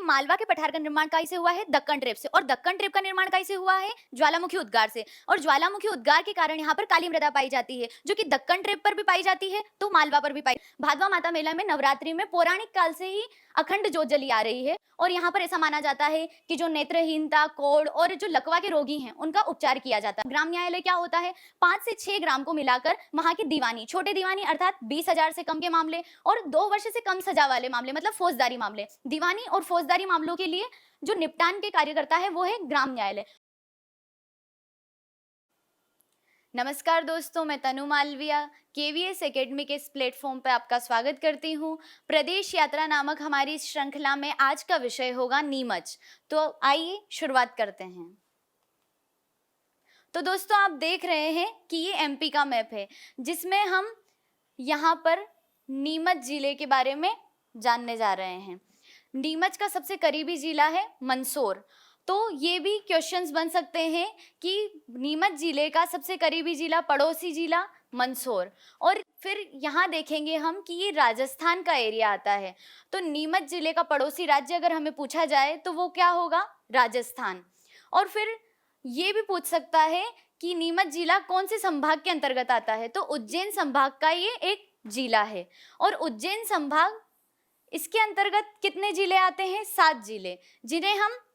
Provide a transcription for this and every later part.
मालवा के पठार का निर्माण कहाँ से हुआ है? दक्कन ट्रेप से। और दक्कन ट्रेप का निर्माण कहाँ से हुआ है? ज्वालामुखी उद्गार से। और ज्वालामुखी उद्गार के कारण यहाँ पर काली मृदा पाई जाती है, जो कि दक्कन ट्रेप पर भी पाई जाती है तो मालवा पर भी पाई। भादवा माता मेला में नवरात्रि में पौराणिक काल से ही अखंड जोत जली आ रही है और यहाँ पर ऐसा माना जाता है कि जो नेत्रहीनता, कोढ़ और जो लकवा के रोगी हैं उनका उपचार किया जाता है। ग्राम न्यायालय क्या होता है? 5 से 6 ग्राम को मिलाकर वहां की दीवानी, छोटे दीवानी अर्थात 20,000 से कम के मामले और 2 वर्ष से कम सजा वाले मामले, मतलब फौजदारी मामले, दीवानी और फौजदारी मामलों के लिए जो निपटान के कार्य करता है वो है ग्राम न्यायालय। नमस्कार दोस्तों, मैं तनु मालविया केवीएस एकेडमी के इस प्लेटफॉर्म पर आपका स्वागत करती हूँ। प्रदेश यात्रा नामक हमारी इस श्रृंखला में आज का विषय होगा नीमच। तो आइए शुरुआत करते हैं। तो दोस्तों, आप देख रहे हैं कि ये एमपी का मैप है जिसमें हम यहाँ पर नीमच जिले के बारे में जानने जा रहे हैं। नीमच का सबसे करीबी जिला है मंदसौर। तो ये भी क्वेश्चंस बन सकते हैं कि नीमच जिले का सबसे करीबी जिला, पड़ोसी जिला मंदसौर। और फिर यहाँ देखेंगे हम कि ये राजस्थान का एरिया आता है। तो नीमच जिले का पड़ोसी राज्य अगर हमें पूछा जाए तो वो क्या होगा? राजस्थान। और फिर ये भी पूछ सकता है कि नीमच जिला कौन से संभाग के अंतर्गत आता है? तो उज्जैन संभाग का ये एक जिला है। और उज्जैन संभाग, इसके अंतर्गत कितने जिले आते हैं? 7 जिले, जिन्हें हम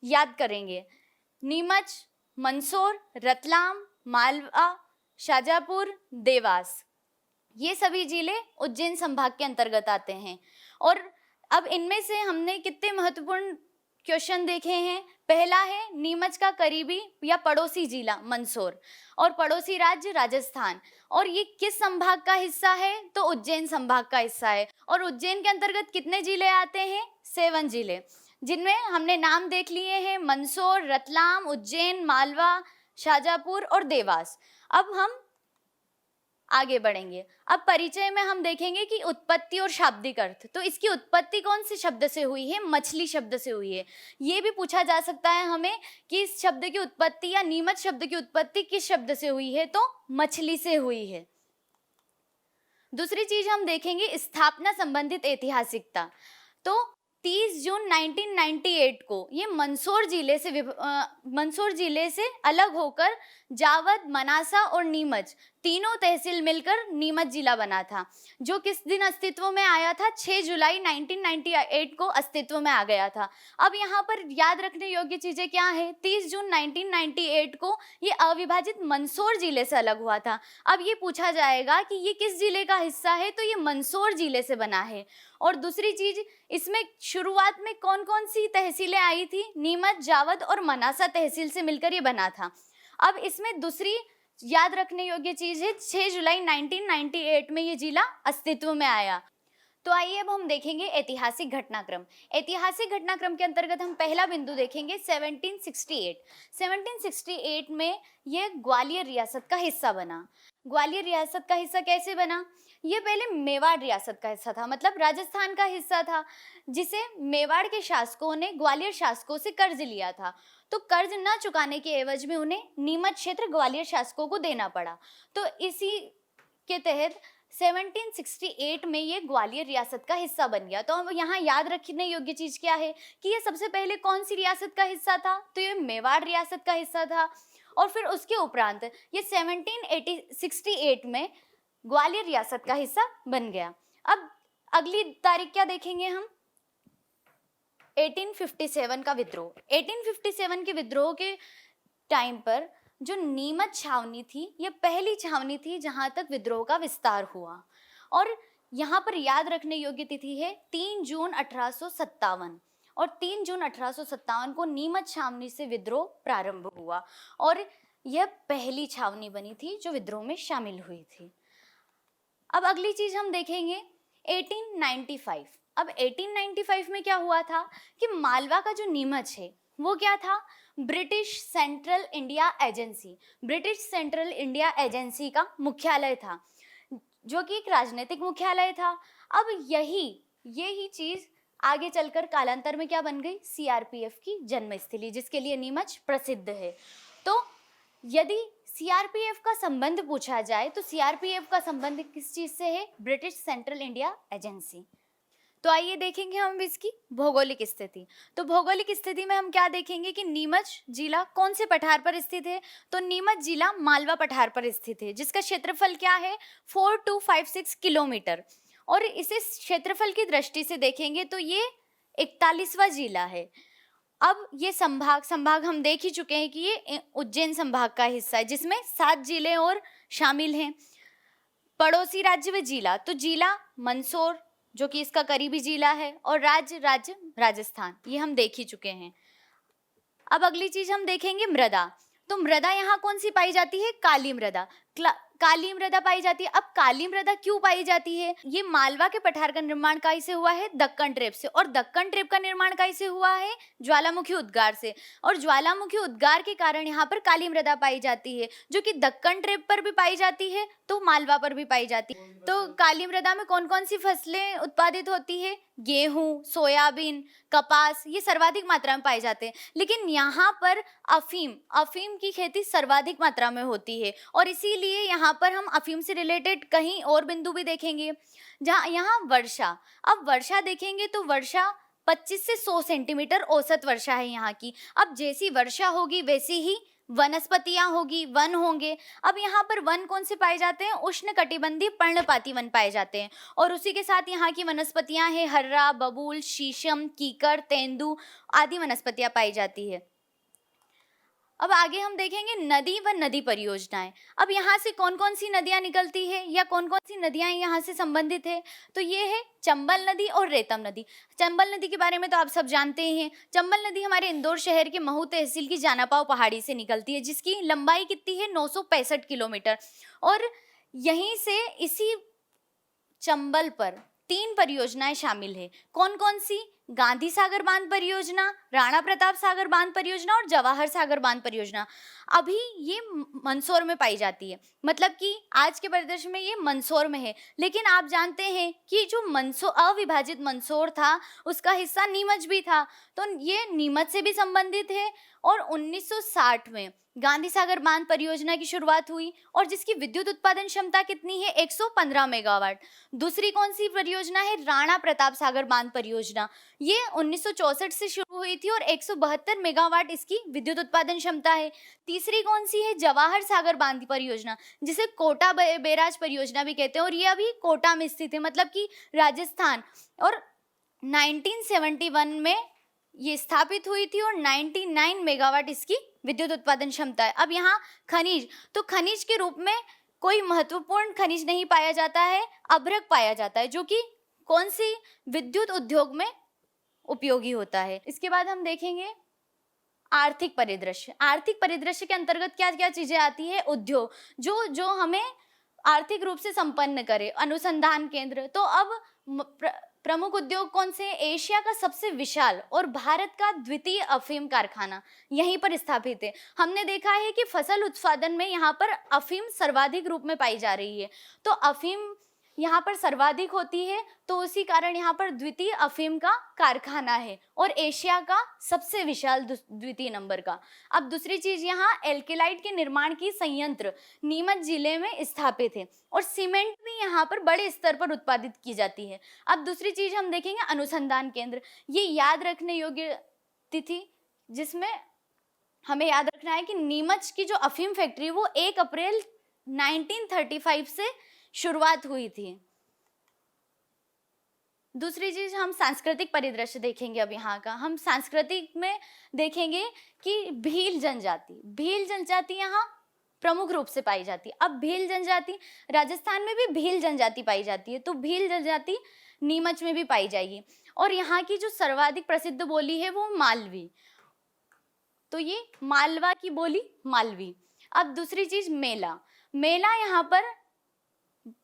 याद करेंगे। नीमच, मंदसौर, रतलाम, मालवा, शाजापुर, देवास, ये सभी जिले उज्जैन संभाग के अंतर्गत आते हैं। और अब इनमें से हमने कितने महत्वपूर्ण क्वेश्चन देखे हैं? पहला है नीमच का करीबी या पड़ोसी जिला मंदसौर और पड़ोसी राज्य राजस्थान। और ये किस संभाग का हिस्सा है? तो उज्जैन संभाग का हिस्सा है। और उज्जैन के अंतर्गत कितने जिले आते हैं? 7 जिले, जिनमें हमने नाम देख लिए हैं मंदसौर, रतलाम, उज्जैन, मालवा, शाजापुर और देवास। अब हम आगे बढ़ेंगे। अब परिचय में हम देखेंगे कि उत्पत्ति और शाब्दिक अर्थ। तो इसकी उत्पत्ति कौन से शब्द से हुई है? मछली शब्द से हुई है। ये भी पूछा जा सकता है हमें कि इस शब्द की उत्पत्ति या नीमच शब्द की उत्पत्ति किस शब्द से हुई है? तो मछली से हुई है। दूसरी चीज हम देखेंगे स्थापना संबंधित ऐतिहासिकता। तो 30 जून 1998 को ये मंदसौर जिले से अलग होकर जावद, मनासा और नीमच तीनों तहसील मिलकर नीमच जिला बना था, जो किस दिन अस्तित्व में आया था? 6 जुलाई 1998 को अस्तित्व में आ गया था। अब यहाँ पर याद रखने योग्य चीजें क्या है? 30 जून 1998 को ये अविभाजित मंदसौर जिले से अलग हुआ था। अब ये पूछा जाएगा कि ये किस जिले का हिस्सा है? तो ये मंदसौर जिले से बना है। और दूसरी चीज, इसमें शुरुआत में कौन कौन सी तहसीलें आई थी? नीमच, जावद और मनासा तहसील से मिलकर ये बना था। अब इसमें दूसरी याद रखने योग्य चीज है 6 जुलाई 1998 में ये जिला अस्तित्व में आया। तो आइए अब हम देखेंगे ऐतिहासिक घटनाक्रम। ऐतिहासिक घटनाक्रम के अंतर्गत हम पहला बिंदु देखेंगे 1768। 1768 में ये ग्वालियर रियासत का हिस्सा बना। ग्वालियर रियासत का हिस्सा कैसे बना? ये पहले मेवाड़ रियासत का हिस्सा था, मतलब राजस्थान का हिस्सा था, जिसे मेवाड़ के शासकों ने ग्वालियर शासकों से कर्ज लिया था। तो कर्ज न चुकाने के एवज में उन्हें नीमच क्षेत्र ग्वालियर शासकों को देना पड़ा। तो इसी के तहत 1768 में ये ग्वालियर रियासत का हिस्सा बन गया। तो हम यहाँ याद रखने योग्य चीज क्या है कि ये सबसे पहले कौन सी रियासत का हिस्सा था? तो ये मेवाड़ रियासत का हिस्सा था। और फिर उसके उपरांत ये 1768 में ग्वालियर रियासत का हिस्सा बन गया। अब अगली तारीख क्या देखेंगे हम? 1857 का विद्रोह। 1857 के विद्रोह के टाइम पर जो नीमच छावनी थी, ये पहली छावनी थी जहां तक विद्रोह का विस्तार हुआ। और यहाँ पर याद रखने योग्य तिथि है 3 जून 1857। और 3 जून 1857 को नीमच छावनी से विद्रोह प्रारंभ हुआ और यह पहली छावनी बनी थी जो विद्रोह में शामिल हुई थी। अब अगली चीज हम देखेंगे 1895। अब 1895 में क्या हुआ था कि मालवा का जो नीमच है वो क्या था? British central India agency, British central India agency का मुख्यालय था, जो कि एक राजनीतिक मुख्यालय था। अब यही चीज आगे चलकर कालांतर में क्या बन गई? सीआरपीएफ की जन्मस्थली, जिसके लिए नीमच प्रसिद्ध है। तो यदि सीआरपीएफ का संबंध पूछा जाए तो सीआरपीएफ का संबंध किस चीज से है? British central India agency. तो आइए देखेंगे हम इसकी भौगोलिक स्थिति। तो भौगोलिक स्थिति में हम क्या देखेंगे कि नीमच जिला कौन से पठार पर स्थित है। तो नीमच जिला मालवा पठार पर स्थित है, जिसका क्षेत्रफल क्या है 4256 किलोमीटर। और इसे क्षेत्रफल की दृष्टि से देखेंगे तो ये 41वां जिला है। अब ये संभाग हम देख ही चुके हैं कि ये उज्जैन संभाग का हिस्सा है, जिसमें 7 जिले और शामिल हैं। पड़ोसी राज्य व जिला, तो जिला मंदसौर जो कि इसका करीबी जिला है, और राज्य राजस्थान, ये हम देख ही चुके हैं। अब अगली चीज हम देखेंगे मृदा। तो मृदा यहाँ कौन सी पाई जाती है, काली मृदा। काली मृदा पाई जाती है। अब काली मृदा क्यों पाई जाती है, ये मालवा के पठार का निर्माण कहीं से हुआ है, दक्कन ट्रेप से। और दक्कन ट्रेप का निर्माण कहीं से हुआ है, ज्वालामुखी उद्गार से। और ज्वालामुखी उद्गार के कारण यहाँ पर काली मृदा पाई जाती है, जो कि दक्कन ट्रेप पर भी पाई जाती है तो मालवा पर भी पाई जाती है। तो काली मृदा में कौन कौन सी फसलें उत्पादित होती है, गेहूं, सोयाबीन, कपास, ये सर्वाधिक मात्रा में पाए जाते हैं। लेकिन यहाँ पर अफीम की खेती सर्वाधिक मात्रा में होती है, और इसीलिए यहाँ पर हम अफीम से रिलेटेड कहीं और बिंदु भी देखेंगे। जहाँ यहाँ वर्षा, अब वर्षा देखेंगे तो वर्षा 25 से 100 सेंटीमीटर औसत वर्षा है यहाँ की। अब जैसी वर्षा होगी वैसी ही वनस्पतियां होगी, वन होंगे। अब यहाँ पर वन कौन से पाए जाते हैं, उष्णकटिबंधीय पर्णपाती वन पाए जाते हैं। और उसी के साथ यहाँ की वनस्पतियां हैं हर्रा, बबूल, शीशम, कीकर, तेंदु आदि वनस्पतियां पाई जाती है। अब आगे हम देखेंगे नदी व नदी परियोजनाएं। अब यहाँ से कौन कौन सी नदियां निकलती है या कौन कौन सी नदियां यहाँ से संबंधित है, तो ये है चंबल नदी और रेतम नदी। चंबल नदी के बारे में तो आप सब जानते ही हैं। चंबल नदी हमारे इंदौर शहर के महू तहसील की जानापाव पहाड़ी से निकलती है, जिसकी लंबाई कितनी है 965 किलोमीटर। और यहीं से इसी चंबल पर 3 परियोजनाएं शामिल है। कौन कौन सी, गांधी सागर बांध परियोजना, राणा प्रताप सागर बांध परियोजना और जवाहर सागर बांध परियोजना। अभी ये मंदसौर में पाई जाती है, मतलब कि आज के परिदृश्य में ये मंदसौर में है। लेकिन आप जानते हैं कि जो अविभाजित मंदसौर था उसका हिस्सा नीमच भी था, तो ये नीमच से भी संबंधित है। और 1960 में गांधी सागर बांध परियोजना की शुरुआत हुई, और जिसकी विद्युत उत्पादन क्षमता कितनी है 115 मेगावाट। दूसरी कौन सी परियोजना है, राणा प्रताप सागर बांध परियोजना। ये 1964 से शुरू हुई थी और 172 मेगावाट इसकी विद्युत उत्पादन क्षमता है। तीसरी कौन सी है, जवाहर सागर बांध परियोजना, जिसे कोटा बैराज परियोजना भी कहते हैं, और ये अभी कोटा में स्थित है, मतलब कि राजस्थान। और 1971 में ये स्थापित हुई थी और 99 मेगावाट इसकी विद्युत उत्पादन क्षमता है। अब यहाँ खनिज, तो खनिज के रूप में कोई महत्वपूर्ण खनिज नहीं पाया जाता है, अभ्रक पाया जाता है, जो कि कौन सी विद्युत उद्योग में उपयोगी होता है। इसके बाद हम देखेंगे आर्थिक परिदृश्य। आर्थिक परिदृश्य के अंतर्गत क्या क्या चीजें आती है, उद्योग जो हमें आर्थिक रूप से संपन्न करे, अनुसंधान केंद्र। तो अब प्रमुख उद्योग कौन से, एशिया का सबसे विशाल और भारत का द्वितीय अफीम कारखाना यहीं पर स्थापित है। हमने देखा है कि फसल उत्पादन में यहाँ पर अफीम सर्वाधिक रूप में पाई जा रही है, तो अफीम यहाँ पर सर्वाधिक होती है, तो उसी कारण यहाँ पर द्वितीय अफीम का कारखाना है और एशिया का सबसे विशाल द्वितीय नंबर का। अब दूसरी चीज, यहाँ एल्केलाइट के निर्माण की संयंत्र नीमच जिले में स्थापित है, और सीमेंट भी यहाँ पर बड़े स्तर पर उत्पादित की जाती है। अब दूसरी चीज हम देखेंगे अनुसंधान केंद्र। ये याद रखने योग्य तिथि, जिसमें हमें याद रखना है कि नीमच की जो अफीम फैक्ट्री वो 1 अप्रैल 1935 से शुरुआत हुई थी। दूसरी चीज हम सांस्कृतिक परिदृश्य देखेंगे। अब यहाँ का हम सांस्कृतिक में देखेंगे कि भील जनजाति यहाँ प्रमुख रूप से पाई जाती है। अब भील जनजाति, राजस्थान में भी भील जनजाति पाई जाती है, तो भील जनजाति नीमच में भी पाई जाएगी। और यहाँ की जो सर्वाधिक प्रसिद्ध बोली है वो मालवी, तो ये मालवा की बोली मालवी। अब दूसरी चीज मेला यहाँ पर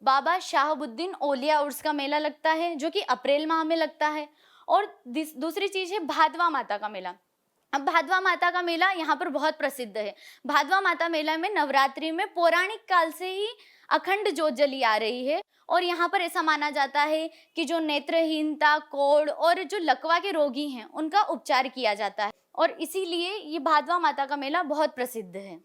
बाबा शाहबुद्दीन औलिया उर्स का मेला लगता है, जो कि अप्रैल माह में लगता है। और दूसरी चीज है भादवा माता का मेला। अब भादवा माता का मेला यहाँ पर बहुत प्रसिद्ध है। भादवा माता मेला में नवरात्रि में पौराणिक काल से ही अखंड ज्योत जली आ रही है, और यहाँ पर ऐसा माना जाता है कि जो नेत्रहीनता, कोढ़ और जो लकवा के रोगी हैं उनका उपचार किया जाता है, और इसीलिए ये भादवा माता का मेला बहुत प्रसिद्ध है।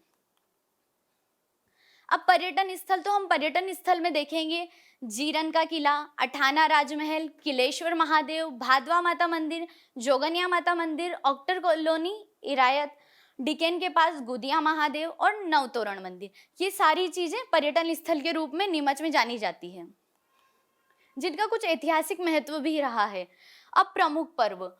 अब पर्यटन स्थल, तो हम पर्यटन स्थल में देखेंगे जीरन का किला, अठाना राजमहल, किलेश्वर महादेव, भादवा माता मंदिर, जोगनिया माता मंदिर, ऑक्टर कॉलोनी, इरायत, डिकेन के पास गुदिया महादेव और नवतोरण मंदिर। ये सारी चीजें पर्यटन स्थल के रूप में नीमच में जानी जाती है, जिनका कुछ ऐतिहासिक महत्व भी रहा है। अब प्रमुख पर्व,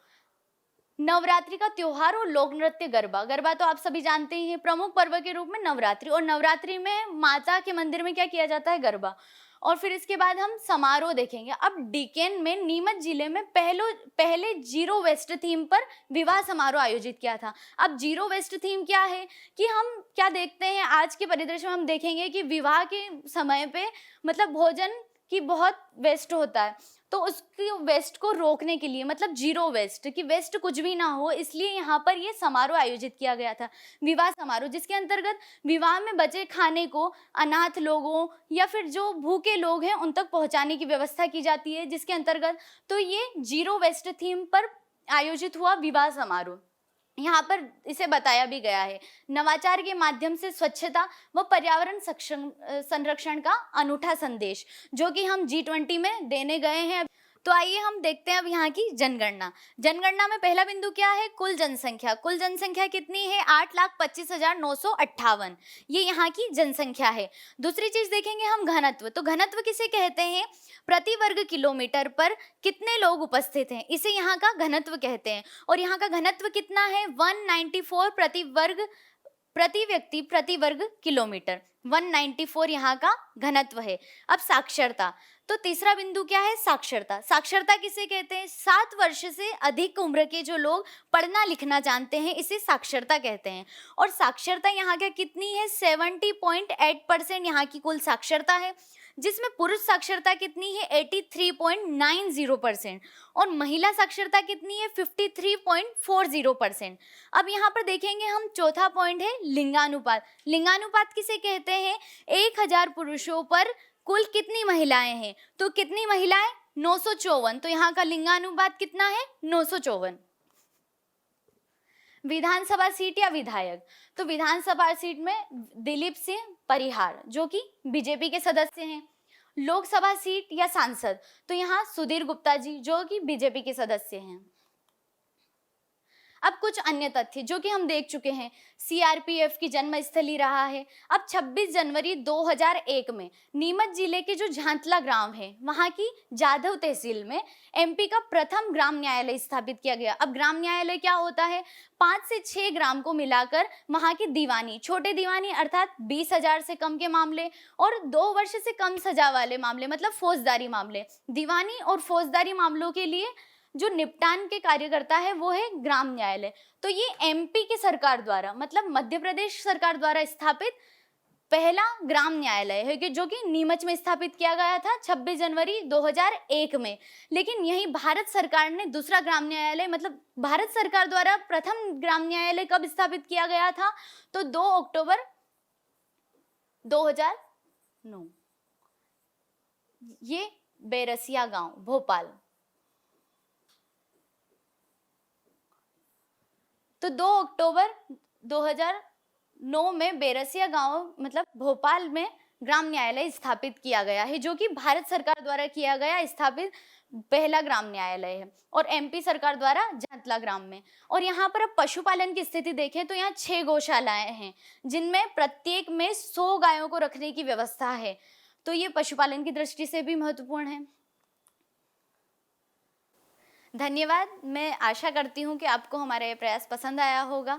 नवरात्रि का त्योहार और लोक नृत्य गरबा। गरबा तो आप सभी जानते ही हैं, प्रमुख पर्व के रूप में नवरात्रि, और नवरात्रि में माता के मंदिर में क्या किया जाता है, गरबा। और फिर इसके बाद हम समारोह देखेंगे। अब डिकेन में, नीमच जिले में पहले जीरो वेस्ट थीम पर विवाह समारोह आयोजित किया था। अब जीरो वेस्ट थीम क्या है कि हम क्या देखते हैं आज के परिदृश्य में, हम देखेंगे कि विवाह के समय पे मतलब भोजन की बहुत वेस्ट होता है, तो उसकी वेस्ट को रोकने के लिए, मतलब जीरो वेस्ट, कि वेस्ट कुछ भी ना हो, इसलिए यहाँ पर ये समारोह आयोजित किया गया था, विवाह समारोह, जिसके अंतर्गत विवाह में बचे खाने को अनाथ लोगों या फिर जो भूखे लोग हैं उन तक पहुँचाने की व्यवस्था की जाती है, जिसके अंतर्गत तो ये जीरो वेस्ट थीम पर आयोजित हुआ विवाह समारोह। यहाँ पर इसे बताया भी गया है, नवाचार के माध्यम से स्वच्छता व पर्यावरण संरक्षण का अनूठा संदेश, जो कि हम G20 में देने गए हैं। तो आइए हम देखते हैं अब यहाँ की जनगणना। जनगणना में पहला बिंदु क्या है, कुल जनसंख्या। कुल जनसंख्या कितनी है, 8,25,958, ये यहाँ की जनसंख्या है। दूसरी चीज देखेंगे हम घनत्व। तो घनत्व किसे कहते हैं, प्रति वर्ग किलोमीटर पर कितने लोग उपस्थित हैं, इसे यहाँ का घनत्व कहते हैं। और यहाँ का घनत्व कितना है, 194 प्रति व्यक्ति प्रति वर्ग किलोमीटर, 194 यहाँ का घनत्व है। अब साक्षरता, तो तीसरा बिंदु क्या है, साक्षरता। साक्षरता किसे कहते हैं, 7 वर्ष से अधिक उम्र के जो लोग पढ़ना लिखना जानते हैं, इसे साक्षरता कहते हैं। और साक्षरता यहाँ क्या कितनी है, 70.8% यहाँ की कुल साक्षरता है, जिसमें पुरुष साक्षरता कितनी है, 83.90%, और महिला साक्षरता कितनी है, 53.40%। अब यहाँ पर देखेंगे हम, चौथा पॉइंट है लिंगानुपात। लिंगानुपात किसे कहते हैं, 1000 पुरुषों पर कुल कितनी महिलाएं हैं, तो कितनी महिलाएं, 954, तो यहाँ का लिंगानुपात कितना है, 954। विधानसभा सीट या विधायक, तो विधानसभा सीट में दिलीप सिंह परिहार जो कि बीजेपी के सदस्य हैं। लोकसभा सीट या सांसद, तो यहाँ सुधीर गुप्ता जी जो कि बीजेपी के सदस्य हैं। अब कुछ अन्य तथ्य जो कि हम देख चुके हैं, सीआरपीएफ की जन्मस्थली रहा है। अब 26 जनवरी 2001 में नीमच जिले के जो झांतला ग्राम है, वहाँ की जाधव तहसील में एमपी का प्रथम ग्राम न्यायालय स्थापित किया गया। अब ग्राम न्यायालय क्या होता है, 5 से 6 ग्राम को मिलाकर वहाँ की दीवानी, छोटे दीवानी अर्थात 20,000 से कम के मामले और 2 वर्ष से कम सजा वाले मामले, मतलब फौजदारी मामले, दीवानी और फौजदारी मामलों के लिए जो निपटान के कार्य करता है वो है ग्राम न्यायालय। तो ये एमपी की सरकार द्वारा, मतलब मध्य प्रदेश सरकार द्वारा स्थापित पहला ग्राम न्यायालय है, कि जो कि नीमच में स्थापित किया गया था 26 जनवरी 2001 में। लेकिन यही भारत सरकार ने दूसरा ग्राम न्यायालय, मतलब भारत सरकार द्वारा प्रथम ग्राम न्यायालय कब स्थापित किया गया था, तो 2 अक्टूबर 2009, ये बैरसिया गांव, भोपाल। तो 2 अक्टूबर 2009 में बैरसिया गांव, मतलब भोपाल में ग्राम न्यायालय स्थापित किया गया है, जो कि भारत सरकार द्वारा किया गया स्थापित पहला ग्राम न्यायालय है, और एमपी सरकार द्वारा झांतला ग्राम में। और यहाँ पर अब पशुपालन की स्थिति देखें तो यहाँ 6 गौशालाएं हैं, जिनमें प्रत्येक में 100 गायों को रखने की व्यवस्था है। तो ये पशुपालन की दृष्टि से भी महत्वपूर्ण है। धन्यवाद। मैं आशा करती हूँ कि आपको हमारा ये प्रयास पसंद आया होगा।